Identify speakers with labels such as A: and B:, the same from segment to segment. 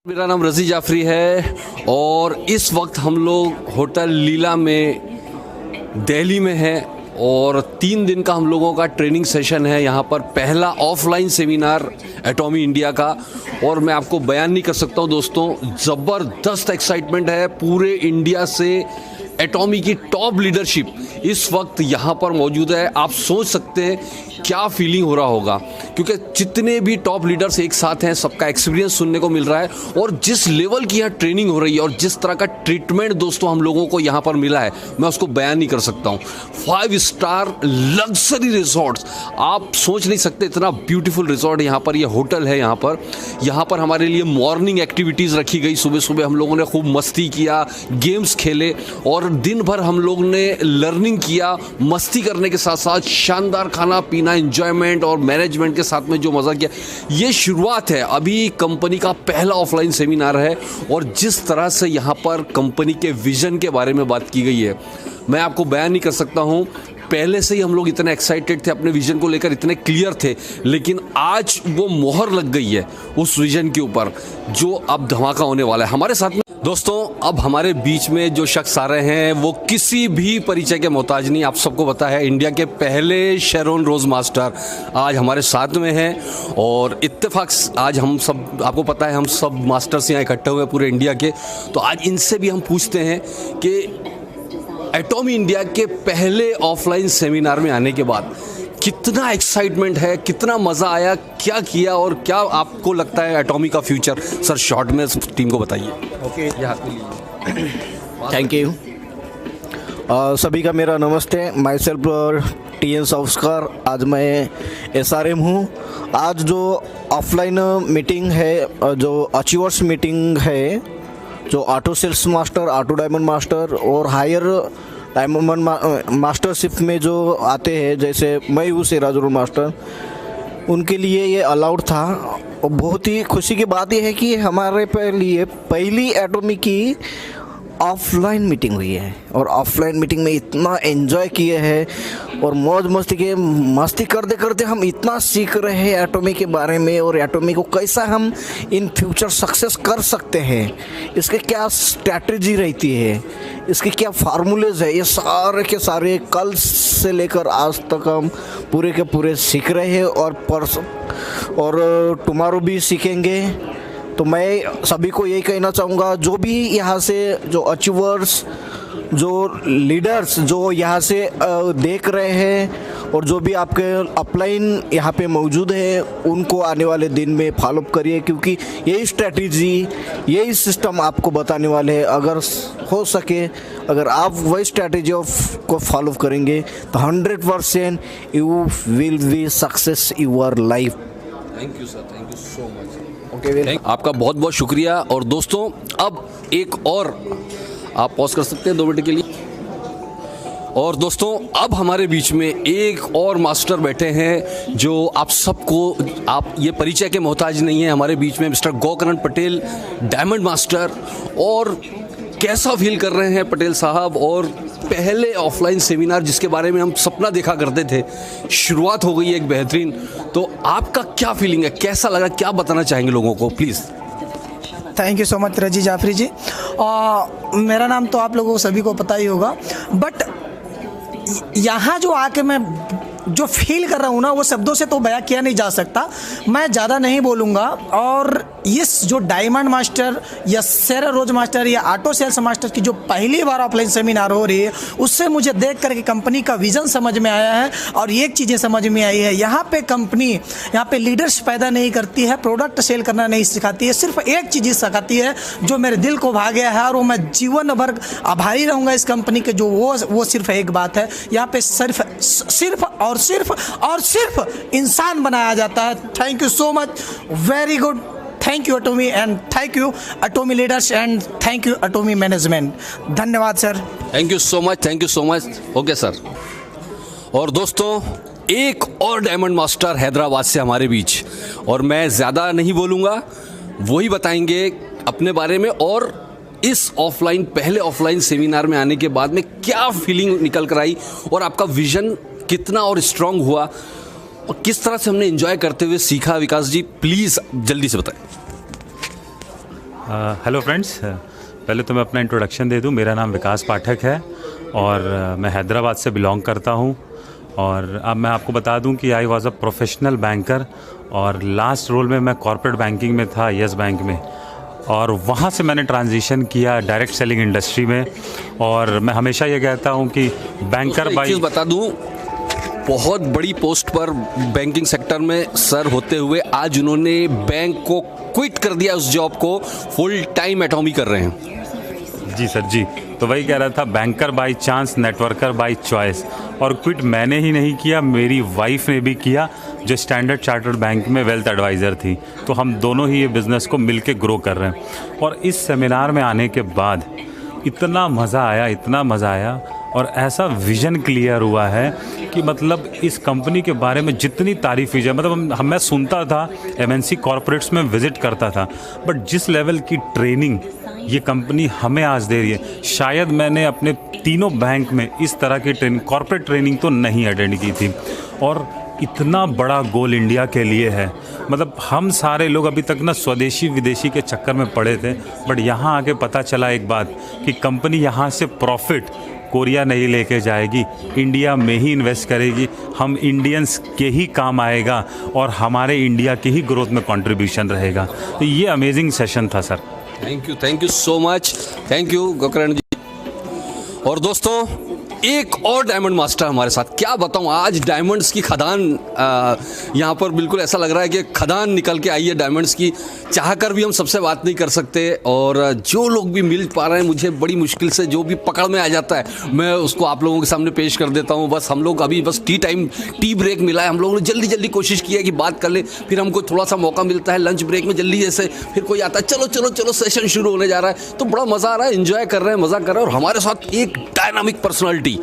A: मेरा नाम रजी जाफरी है और इस वक्त हम लोग होटल लीला में दिल्ली में हैं और 3 दिन का हम लोगों का ट्रेनिंग सेशन है। यहाँ पर पहला ऑफलाइन सेमिनार एटॉमी इंडिया का और मैं आपको बयान नहीं कर सकता हूँ दोस्तों, ज़बरदस्त एक्साइटमेंट है। पूरे इंडिया से एटॉमी की टॉप लीडरशिप इस वक्त यहाँ पर मौजूद है। आप सोच सकते हैं क्या फीलिंग हो रहा होगा, क्योंकि जितने भी टॉप लीडर्स एक साथ हैं सबका एक्सपीरियंस सुनने को मिल रहा है और जिस लेवल की यहाँ ट्रेनिंग हो रही है और जिस तरह का ट्रीटमेंट दोस्तों हम लोगों को यहाँ पर मिला है, मैं उसको बयान नहीं कर सकता हूँ। 5 स्टार लग्जरी रिजॉर्ट्स, आप सोच नहीं सकते इतना ब्यूटीफुल रिजॉर्ट यहाँ पर, ये होटल है यहाँ पर हमारे लिए मॉर्निंग एक्टिविटीज़ रखी गई। सुबह सुबह हम लोगों ने खूब मस्ती किया, गेम्स खेले और दिन भर हम लोग ने लर्निंग किया। मस्ती करने के साथ साथ शानदार खाना पीना, एंजॉयमेंट और मैनेजमेंट के साथ में जो मज़ा किया। ये शुरुआत है, अभी कंपनी का पहला ऑफलाइन सेमिनार है और जिस तरह से यहाँ पर कंपनी के विजन के बारे में बात की गई है, मैं आपको बयान नहीं कर सकता हूँ। पहले से ही हम लोग इतने एक्साइटेड थे, अपने विजन को लेकर इतने क्लियर थे, लेकिन आज वो मोहर लग गई है उस विजन के ऊपर जो अब धमाका होने वाला है हमारे साथ में। दोस्तों, अब हमारे बीच में जो शख्स आ रहे हैं वो किसी भी परिचय के मोहताज नहीं। आप सबको पता है, इंडिया के पहले शेरोन रोज मास्टर आज हमारे साथ में हैं और इत्तेफाक आज हम सब, आपको पता है हम सब मास्टर्स यहाँ इकट्ठे हुए पूरे इंडिया के, तो आज इनसे भी हम पूछते हैं कि एटॉमी इंडिया के पहले ऑफलाइन सेमिनार में आने के बाद कितना एक्साइटमेंट है, कितना मज़ा आया, क्या किया और क्या आपको लगता है एटॉमी का फ्यूचर। सर शॉर्ट में टीम को बताइए।
B: Okay, thank you. सभी का मेरा नमस्ते। My self TN साउस्कर। आज मैं SRM हूँ। आज जो ऑफलाइन मीटिंग है, जो अचीवर्स मीटिंग है, जो auto sales master, auto diamond master और हायर डायमंड मास्टरशिप में जो आते हैं, जैसे मैं हूँ सिराजुल मास्टर, उनके लिए ये अलाउड था। और बहुत ही खुशी की बात यह है कि हमारे लिए पहली एटॉमी की ऑफलाइन मीटिंग हुई है और ऑफलाइन मीटिंग में इतना एंजॉय किए हैं और मौज मस्ती करते करते हम इतना सीख रहे हैं एटॉमी के बारे में और एटॉमी को कैसा हम इन फ्यूचर सक्सेस कर सकते हैं, इसके क्या स्ट्रैटेजी रहती है, इसके क्या फार्मूलेज है, ये सारे के सारे कल से लेकर आज तक हम पूरे के पूरे सीख रहे हैं और टुमारो भी सीखेंगे। तो मैं सभी को यही कहना चाहूँगा, जो भी यहाँ से जो अचीवर्स, जो लीडर्स जो यहाँ से देख रहे हैं और जो भी आपके अपलाइन यहाँ पे मौजूद है, उनको आने वाले दिन में फॉलोअप करिए, क्योंकि यही स्ट्रैटेजी, यही सिस्टम आपको बताने वाले हैं। अगर हो सके, अगर आप वही स्ट्रैटेजी को फॉलो करेंगे तो 100% you will be success your life.
A: Thank you sir, thank you so much.
B: आपका
A: बहुत बहुत शुक्रिया। और दोस्तों, अब एक और आप पॉज कर सकते हैं 2 मिनट के लिए। और दोस्तों, अब हमारे बीच में एक और मास्टर बैठे हैं जो आप सबको, आप ये परिचय के मोहताज नहीं है। हमारे बीच में mister Gokarna Patel, diamond master. और कैसा फील कर रहे हैं पटेल साहब, और पहले ऑफलाइन सेमिनार जिसके बारे में हम सपना देखा करते थे, शुरुआत हो गई है एक बेहतरीन। तो आपका क्या फीलिंग है, कैसा लगा, क्या बताना चाहेंगे लोगों को, please.
C: Thank you so much रजी जाफरी जी। मेरा नाम तो आप लोगों को सभी को पता ही होगा, बट यहाँ जो आके मैं जो फील कर रहा हूँ ना, वो शब्दों से तो बयां किया नहीं जा सकता। मैं ज़्यादा नहीं बोलूँगा। और इस जो डायमंड मास्टर या शेरोन रोज मास्टर या ऑटो सेल्स मास्टर की जो पहली बार ऑफलाइन सेमिनार हो रही है, उससे मुझे देख करके कंपनी का विज़न समझ में आया है। और एक चीज़ें समझ में आई है, यहाँ पे कंपनी यहाँ पे लीडर्स पैदा नहीं करती है, प्रोडक्ट सेल करना नहीं सिखाती है, सिर्फ एक चीज़ सिखाती है जो मेरे दिल को भा गया है और वो मैं जीवन भर आभारी रहूँगा इस कंपनी के, जो वो सिर्फ एक बात है, यहाँ पे सिर्फ और सिर्फ इंसान बनाया जाता है। Thank you so much, very good. Thank you Atomy and thank you Atomy leaders and thank you Atomy management. धन्यवाद sir.
A: Thank you so much, thank you so much. Okay sir. और दोस्तों, एक और डायमंड मास्टर हैदराबाद से हमारे बीच, और मैं ज़्यादा नहीं बोलूँगा, वही बताएंगे अपने बारे में और इस ऑफलाइन, पहले ऑफलाइन सेमिनार में आने के बाद में क्या फीलिंग निकल कर आई और आपका विजन कितना और स्ट्रांग हुआ और किस तरह से हमने एंजॉय करते हुए सीखा। विकास जी, प्लीज़ जल्दी से बताएं।
D: हेलो फ्रेंड्स, पहले तो मैं अपना इंट्रोडक्शन दे दूं। मेरा नाम विकास पाठक है और मैं हैदराबाद से बिलोंग करता हूं। और अब मैं आपको बता दूं कि I was a professional banker और लास्ट रोल में मैं कॉर्पोरेट बैंकिंग में था, यस बैंक में। और वहाँ से मैंने ट्रांजिशन किया डायरेक्ट सेलिंग इंडस्ट्री में। और मैं हमेशा ये कहता हूँ कि बैंकर
A: एक चीज़ बता दूं, बहुत बड़ी पोस्ट पर बैंकिंग सेक्टर में सर होते हुए आज उन्होंने बैंक को क्विट कर दिया, उस जॉब को फुल टाइम एटॉमी कर रहे हैं।
D: जी सर जी, तो वही कह रहा था, banker by chance, networker by choice. और क्विट मैंने ही नहीं किया, मेरी वाइफ ने भी किया, जो स्टैंडर्ड चार्टर्ड बैंक में वेल्थ एडवाइज़र थी। तो हम दोनों ही ये बिज़नेस को मिलके ग्रो कर रहे हैं। और इस सेमिनार में आने के बाद इतना मज़ा आया, इतना मज़ा आया, और ऐसा विज़न क्लियर हुआ है कि मतलब इस कंपनी के बारे में जितनी तारीफ़ की जाए, मतलब मैं सुनता था, एमएनसी कॉर्पोरेट्स में विज़िट करता था, बट जिस लेवल की ट्रेनिंग ये कंपनी हमें आज दे रही है, शायद मैंने अपने तीनों बैंक में इस तरह की ट्रेनिंग, कॉर्पोरेट ट्रेनिंग तो नहीं अटेंड की थी। और इतना बड़ा गोल इंडिया के लिए है। मतलब हम सारे लोग अभी तक ना स्वदेशी विदेशी के चक्कर में पड़े थे, बट यहाँ आके पता चला एक बात कि कंपनी यहाँ से प्रॉफिट कोरिया नहीं लेके जाएगी, इंडिया में ही इन्वेस्ट करेगी, हम इंडियंस के ही काम आएगा और हमारे इंडिया की ही ग्रोथ में कंट्रीब्यूशन रहेगा। तो ये अमेजिंग सेशन था sir.
A: Thank you so much, thank you Gokarn ji. और दोस्तों, एक और डायमंड मास्टर हमारे साथ, क्या बताऊं, आज डायमंड्स की खदान यहाँ पर बिल्कुल ऐसा लग रहा है कि खदान निकल के आई है डायमंड्स की। चाहकर भी हम सबसे बात नहीं कर सकते, और जो लोग भी मिल पा रहे हैं, मुझे बड़ी मुश्किल से जो भी पकड़ में आ जाता है, मैं उसको आप लोगों के सामने पेश कर देता हूँ। बस हम लोग अभी बस टी ब्रेक मिला है, हम लोगों ने जल्दी जल्दी कोशिश की है कि बात कर ले, फिर हमको थोड़ा सा मौका मिलता है लंच ब्रेक में जल्दी, जैसे फिर कोई आता है, चलो चलो चलो सेशन शुरू होने जा रहा है, तो बड़ा मज़ा आ रहा है, एंजॉय कर रहे हैं, मज़ा कर रहे हैं। और हमारे साथ एक डायनामिक पर्सनालिटी,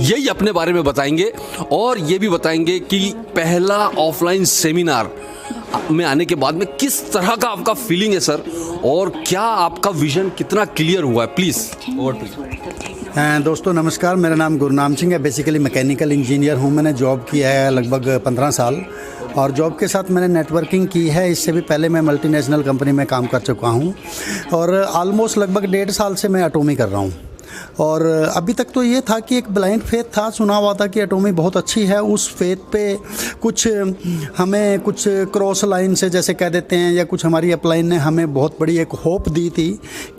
A: यही अपने बारे में बताएंगे और ये भी बताएंगे कि पहला ऑफलाइन सेमिनार में आने के बाद में किस तरह का आपका फीलिंग है सर, और क्या आपका विजन कितना क्लियर हुआ है। Please over to you.
E: दोस्तों नमस्कार, मेरा नाम गुरनाम सिंह है। बेसिकली मैकेनिकल इंजीनियर हूँ। मैंने जॉब किया है लगभग 15 साल, और जॉब के साथ मैंने नेटवर्किंग की है। इससे भी पहले मैं मल्टीनेशनल कंपनी में काम कर चुका हूँ, और ऑलमोस्ट लगभग 1.5 साल से मैं एटॉमी कर रहा हूँ। और अभी तक तो ये था कि एक ब्लाइंड फेथ था, सुना हुआ था कि एटॉमी बहुत अच्छी है। उस फेथ पे कुछ हमें कुछ क्रॉस लाइन से जैसे कह देते हैं, या कुछ हमारी अपलाइन ने हमें बहुत बड़ी एक होप दी थी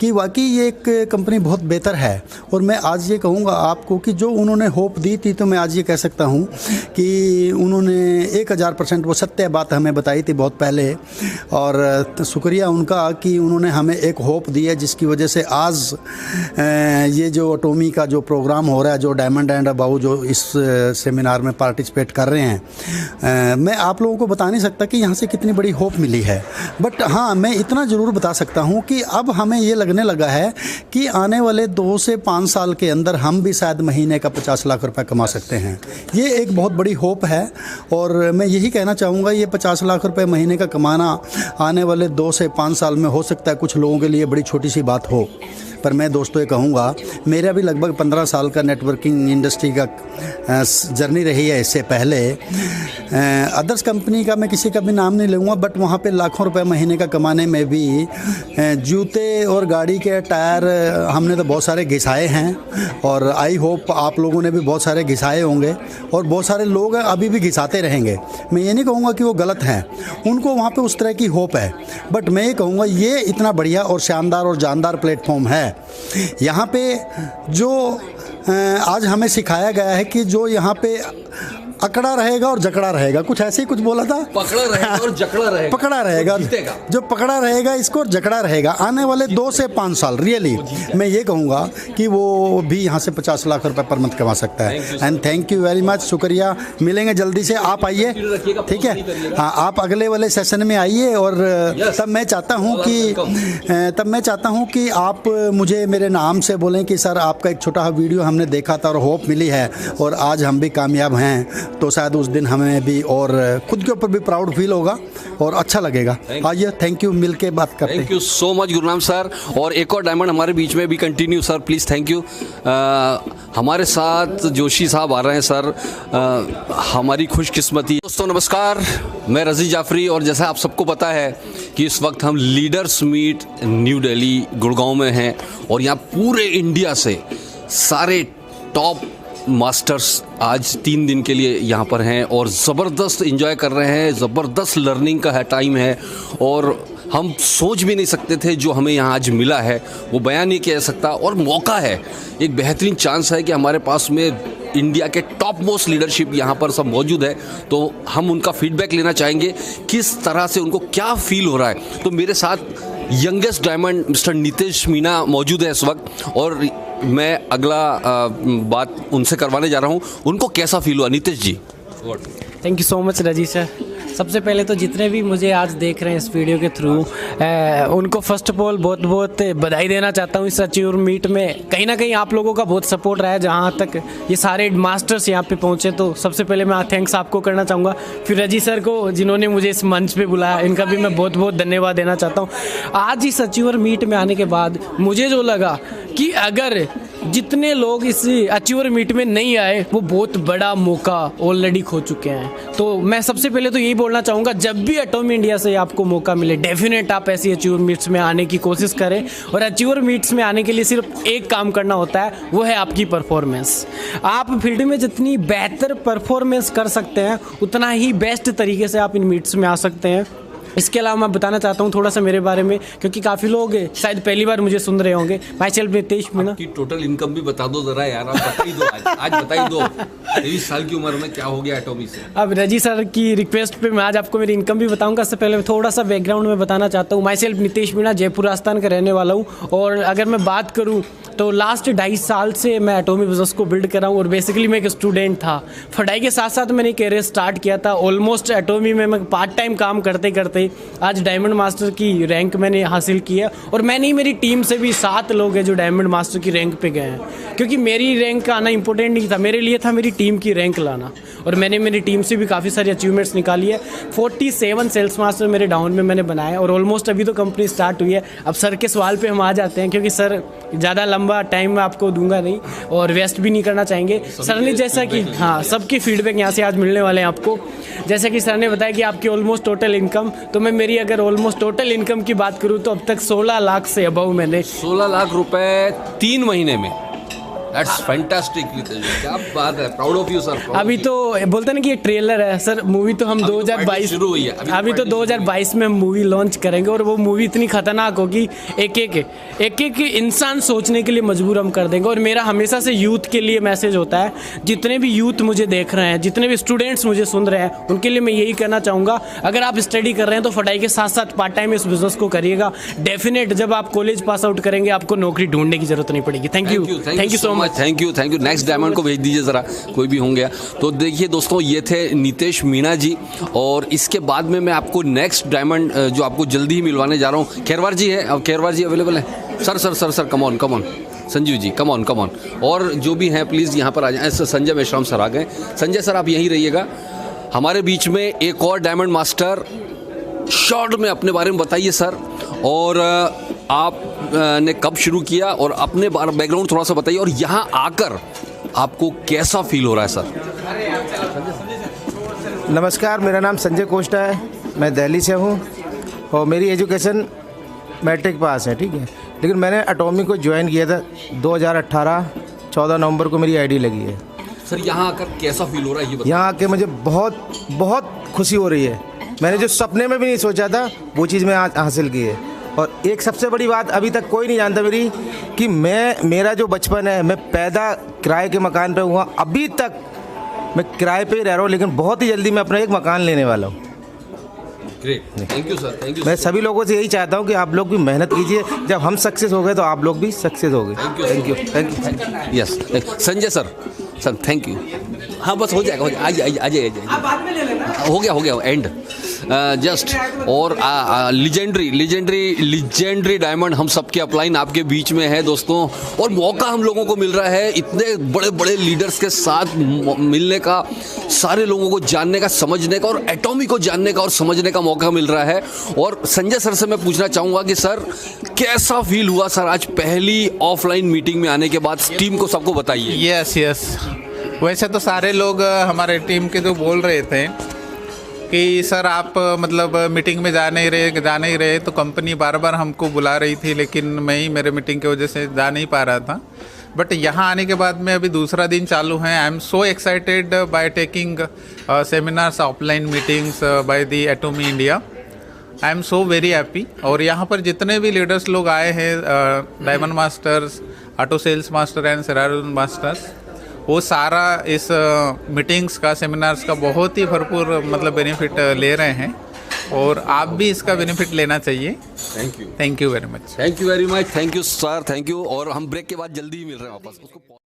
E: कि वाकई ये एक कंपनी बहुत बेहतर है। और मैं आज ये कहूँगा आपको कि जो उन्होंने होप दी थी, तो मैं आज ये कह सकता हूँ कि उन्होंने 1000% वो सत्य बात हमें बताई थी बहुत पहले। और शुक्रिया उनका कि उन्होंने हमें एक होप दी है, जिसकी वजह से आज ये जो एटॉमी का जो प्रोग्राम हो रहा है, जो डायमंड एंड अबव जो इस सेमिनार में पार्टिसिपेट कर रहे हैं, मैं आप लोगों को बता नहीं सकता कि यहाँ से कितनी बड़ी होप मिली है। बट हाँ, मैं इतना ज़रूर बता सकता हूँ कि अब हमें ये लगने लगा है कि आने वाले 2 से 5 साल के अंदर हम भी शायद महीने का 50 लाख रुपए कमा सकते हैं। ये एक बहुत बड़ी होप है, और मैं यही कहना चाहूँगा, ये 50 लाख रुपये महीने का कमाना आने वाले 2 से 5 साल में हो सकता है कुछ लोगों के लिए बड़ी छोटी सी बात हो, पर मैं दोस्तों ये कहूँगा, मेरा भी लगभग 15 साल का नेटवर्किंग इंडस्ट्री का जर्नी रही है। इससे पहले अदर्स कंपनी का मैं किसी का भी नाम नहीं लूँगा, बट वहाँ पे लाखों रुपए महीने का कमाने में भी जूते और गाड़ी के टायर हमने तो बहुत सारे घिसाए हैं, और आई होप आप लोगों ने भी बहुत सारे घिसाए होंगे, और बहुत सारे लोग अभी भी घिसाते रहेंगे। मैं ये नहीं कहूँगा कि वो गलत हैं, उनको वहाँ पे उस तरह की होप है, बट मैं ये कहूँगा ये इतना बढ़िया और शानदार और जानदार प्लेटफॉर्म है। यहाँ पे जो आज हमें सिखाया गया है कि जो यहाँ पे अकड़ा रहेगा और जकड़ा रहेगा, कुछ ऐसे ही कुछ बोला था,
A: पकड़ा रहेगा और जकड़ा रहेगा,
E: पकड़ा रहेगा, जो पकड़ा रहेगा इसको और जकड़ा रहेगा। आने वाले 2 से 5 साल रियली मैं ये कहूँगा कि वो भी यहाँ से 50 लाख रुपए पर मंथ कमा सकता है। And thank you very much, शुक्रिया। मिलेंगे जल्दी से, आप आइए, ठीक है। हाँ, आप अगले वाले सेशन में आइए, और तब मैं चाहता हूँ कि आप मुझे मेरे नाम से बोलें कि सर आपका एक छोटा वीडियो हमने देखा था और होप मिली है, और आज हम भी कामयाब हैं, तो शायद उस दिन हमें भी और खुद के ऊपर भी प्राउड फील होगा और अच्छा लगेगा। आइए, थैंक यू, मिल के बात करते हैं।
A: Thank you so much Gurnam sir. और एक और डायमंड हमारे बीच में भी continue sir, please, thank you. हमारे साथ जोशी साहब आ रहे हैं सर, हमारी खुशकिस्मती। दोस्तों नमस्कार, मैं रजी जाफरी, और जैसा आप सबको पता है कि इस वक्त हम leaders meet new Delhi Gurgaon में हैं, और यहाँ पूरे इंडिया से सारे टॉप मास्टर्स आज 3 दिन के लिए यहाँ पर हैं और ज़बरदस्त एंजॉय कर रहे हैं। ज़बरदस्त लर्निंग का टाइम है, और हम सोच भी नहीं सकते थे जो हमें यहाँ आज मिला है, वो बयान नहीं किया जा सकता। और मौका है, एक बेहतरीन चांस है कि हमारे पास में इंडिया के टॉप मोस्ट लीडरशिप यहाँ पर सब मौजूद है, तो हम उनका फीडबैक लेना चाहेंगे किस तरह से उनको क्या फील हो रहा है। तो मेरे साथ youngest diamond mister Nitesh Meena मौजूद है इस वक्त, और मैं अगला बात उनसे करवाने जा रहा हूँ। उनको कैसा फील हुआ, नितेश जी?
F: थैंक यू सो मच रजी सर। सबसे पहले तो जितने भी मुझे आज देख रहे हैं इस वीडियो के थ्रू, उनको फर्स्ट ऑफ ऑल बहुत बहुत बधाई देना चाहता हूँ। इस अचीवर मीट में कहीं ना कहीं आप लोगों का बहुत सपोर्ट रहा है, जहाँ तक ये सारे मास्टर्स यहाँ पे पहुँचे। तो सबसे पहले मैं थैंक्स आपको करना चाहूँगा, फिर रजी सर को जिन्होंने मुझे इस मंच पे बुलाया, इनका भी मैं बहुत बहुत धन्यवाद देना चाहता हूँ। आज इस अचीवर मीट में आने के बाद मुझे जो लगा कि अगर जितने लोग इस अचीवर मीट में नहीं आए, वो बहुत बड़ा मौका ऑलरेडी खो चुके हैं। तो मैं सबसे पहले तो यही बोलना चाहूँगा, जब भी एटॉमी इंडिया से आपको मौका मिले, डेफिनेट आप ऐसी अचीवर मीट्स में आने की कोशिश करें। और अचीवर मीट्स में आने के लिए सिर्फ एक काम करना होता है, वो है आपकी परफॉर्मेंस। आप फील्ड में जितनी बेहतर परफॉर्मेंस कर सकते हैं, उतना ही बेस्ट तरीके से आप इन मीट्स में आ सकते हैं। इसके अलावा मैं बताना चाहता हूँ थोड़ा सा मेरे बारे में, क्योंकि काफ़ी लोग शायद पहली बार मुझे सुन रहे होंगे। My self Nitesh Meena.
A: की टोटल इनकम भी बता दो ज़रा यार, आप बता ही दो, आज बता ही दो। 23 साल की उम्र में क्या हो गया एटॉमी से?
F: अब रजी सर की रिक्वेस्ट पे मैं आज आपको मेरी इनकम भी बताऊंगा। इससे पहले थोड़ा सा बैकग्राउंड में बताना चाहता हूँ। माई सेल्फ नितेश मीणा, जयपुर राजस्थान का रहने वाला हूँ। और अगर मैं बात करूँ तो लास्ट 2.5 साल से मैं एटॉमी बिजनेस को बिल्ड कर रहा हूँ। और बेसिकली मैं एक स्टूडेंट था, पढ़ाई के साथ साथ मैंने कैरियर स्टार्ट किया था। ऑलमोस्ट एटॉमी में मैं पार्ट टाइम काम करते करते आज डायमंड मास्टर की रैंक मैंने हासिल की है। और मैं नहीं, मेरी टीम से भी 7 लोग हैं जो डायमंड मास्टर की रैंक पे गए हैं, क्योंकि मेरी रैंक आना इंपॉर्टेंट नहीं था, मेरे लिए था मेरी टीम की रैंक लाना। और मैंने मेरी टीम से भी काफ़ी सारी अचीवमेंट्स निकाली है। 47 सेल्स मास्टर मेरे डाउन में मैंने बनाए, और ऑलमोस्ट अभी तो कंपनी स्टार्ट हुई है। अब सर के सवाल पे हम आ जाते हैं, क्योंकि सर ज़्यादा लंबा टाइम मैं आपको दूंगा नहीं और वेस्ट भी नहीं करना चाहेंगे। सर ने जैसा कि हाँ, सबके फीडबैक यहाँ से आज मिलने वाले हैं आपको। जैसा कि सर ने बताया कि आपकी ऑलमोस्ट टोटल इनकम, तो मैं मेरी अगर ऑलमोस्ट टोटल इनकम की बात करूँ तो अब तक 16 लाख से अबव मैंने
A: 16 लाख रुपए 3 महीने में। That's fantastic, क्या बात है, प्राउड ऑफ यू सर।
F: अभी तो बोलते ना कि ये ट्रेलर है सर, मूवी तो हम 2022
A: शुरू हुई है,
F: अभी तो 2022 में हम मूवी लॉन्च करेंगे। और वो मूवी इतनी खतरनाक होगी, एक एक इंसान सोचने के लिए मजबूर हम कर देंगे। और मेरा हमेशा से यूथ के लिए मैसेज होता है, जितने भी यूथ मुझे देख रहे हैं, जितने भी स्टूडेंट्स मुझे सुन रहे हैं, उनके लिए मैं यही कहना चाहूँगा, अगर आप स्टडी कर रहे हैं तो पढ़ाई के साथ साथ पार्ट टाइम इस बिजनेस को करिएगा। डेफिनेट जब आप कॉलेज पास आउट करेंगे, आपको नौकरी ढूंढने की जरूरत नहीं पड़ेगी। Thank you so much.
A: Thank you. Next diamond को भेज दीजिए ज़रा, कोई भी होंगे। तो देखिए दोस्तों, ये थे नितेश मीणा जी, और इसके बाद में मैं आपको नेक्स्ट डायमंड जो आपको जल्दी ही मिलवाने जा रहा हूँ, खैरवार जी है। अब खैरवार जी अवेलेबल है? Sir come on Sanjeev ji, come on. और जो भी हैं प्लीज़ यहाँ पर आ जाएं। संजय मेश्राम सर आ गए। संजय सर आप यहीं रहिएगा। हमारे बीच में एक और डायमंड मास्टर, शॉर्ट में अपने बारे में बताइए सर, और आप ने कब शुरू किया, और अपने बैकग्राउंड थोड़ा सा बताइए, और यहाँ आकर आपको कैसा फील हो रहा है सर?
G: नमस्कार, मेरा नाम संजय कोष्टा है, मैं दिल्ली से हूँ और मेरी एजुकेशन मैट्रिक पास है, ठीक है। लेकिन मैंने एटॉमी को ज्वाइन किया था 2018, 14 नवंबर को मेरी आईडी लगी है।
A: सर यहाँ आकर कैसा फील हो रहा है ये बताइए।
G: यहाँ आके मुझे बहुत खुशी हो रही है। मैंने जो सपने में भी नहीं सोचा था, वो चीज़ मैं आज हासिल की है। और एक सबसे बड़ी बात अभी तक कोई नहीं जानता मेरी, कि मेरा जो बचपन है, मैं पैदा किराए के मकान पे हुआ, अभी तक मैं किराए पे ही रह रहा हूँ, लेकिन बहुत ही जल्दी मैं अपना एक मकान लेने वाला हूँ।
A: Great, thank you sir, thank you.
G: मैं सभी लोगों से यही चाहता हूँ कि आप लोग भी मेहनत कीजिए, जब हम सक्सेस हो गए तो आप लोग भी सक्सेस हो गए। Thank you.
A: Yes, Sanjay sir thank you. हाँ बस हो जाएगा, आइए, हो गया एंड। जस्ट और लीजेंडरी डायमंड हम सबके अपलाइन आपके बीच में है दोस्तों, और मौका हम लोगों को मिल रहा है इतने बड़े बड़े लीडर्स के साथ मिलने का, सारे लोगों को जानने का, समझने का, और एटॉमी को जानने का और समझने का मौका मिल रहा है। और संजय सर से मैं पूछना चाहूँगा कि सर कैसा फील हुआ सर आज पहली ऑफलाइन मीटिंग में आने के बाद? टीम को सबको बताइए।
H: यस वैसे तो सारे लोग हमारे टीम के जो बोल रहे थे कि सर आप मतलब मीटिंग में जा नहीं रहे, तो कंपनी बार बार हमको बुला रही थी, लेकिन मैं ही मेरे मीटिंग की वजह से जा नहीं पा रहा था। बट यहाँ आने के बाद में अभी दूसरा दिन चालू है। I am so excited by taking seminars, offline meetings by the Atomy India. I am so very happy. और यहाँ पर जितने भी लीडर्स लोग आए हैं, diamond masters, auto sales master and सेराडोन मास्टर्स, वो सारा इस मीटिंग्स का, सेमिनार्स का बहुत ही भरपूर मतलब बेनिफिट ले रहे हैं, और आप भी इसका बेनिफिट लेना चाहिए। Thank you very much.
A: Thank you very much. Thank you sir, thank you. और हम ब्रेक के बाद जल्दी ही मिल रहे हैं वापस। उसको